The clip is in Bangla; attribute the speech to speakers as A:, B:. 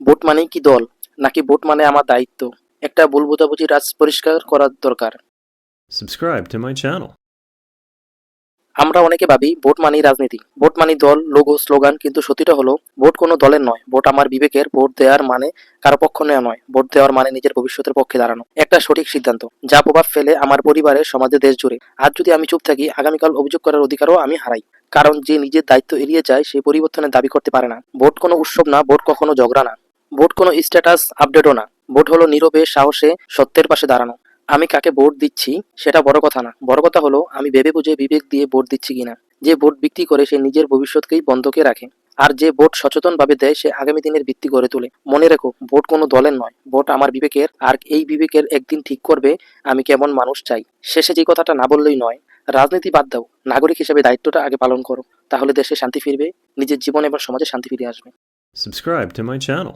A: ভোট মানেই কি দল, নাকি ভোট মানে আমার দায়িত্ব? একটা ভুল বোঝাবুঝি রাজ পরিষ্কার করার দরকার।
B: Subscribe to my channel.
A: আমরা অনেকে ভাবি ভোট মানেই রাজনীতি, ভোট মানেই দল, লোগো, স্লোগান, কিন্তু সত্যিটা হলো ভোট কোনো দলের নয়, ভোট আমার বিবেকের। ভোট দেওয়ার মানে কারো পক্ষ নেওয়া নয়, ভোট দেওয়ার মানে নিজের ভবিষ্যতের পক্ষে দাঁড়ানো, একটা সঠিক সিদ্ধান্ত যা প্রভাব ফেলে আমার পরিবারে, সমাজে, দেশ জুড়ে। আজ যদি আমি চুপ থাকি, আগামীকাল অভিযোগ করার অধিকারও আমি হারাই। কারণ যে নিজের দায়িত্ব এড়িয়ে যায় সে পরিবর্তনের দাবি করতে পারে না। ভোট কোনো উৎসব না, ভোট কখনো ঝগড়া না, ভোট কোনো স্ট্যাটাস আপডেটও না। ভোট হলো নীরবে, সাহসে, সত্যের পাশে দাঁড়ানো। আমি কাকে ভোট দিচ্ছি সেটা বড় কথা না, বড় কথা হলো আমি ভেবে বুঝে বিবেক দিয়ে ভোট দিচ্ছি কিনা। যে ভোট বিক্রি করে সে নিজের ভবিষ্যৎকেই বন্ধকে রাখে, আর যে ভোট সচেতনভাবে দেয় সে আগামী দিনের ভিত্তি গড়ে তোলে। মনে রেখো, ভোট কোনো দলের নয়, ভোট আমার বিবেকের, আর এই বিবেকের একদিন ঠিক করবে আমি কেমন মানুষ চাই। শেষে যে কথাটা না বললেই নয়, রাজনীতি বাদ দাও, নাগরিক হিসেবে দায়িত্বটা আগে পালন করো, তাহলে দেশে শান্তি ফিরবে, নিজের জীবন এবং সমাজে শান্তি ফিরে আসবে।
B: Subscribe to my channel.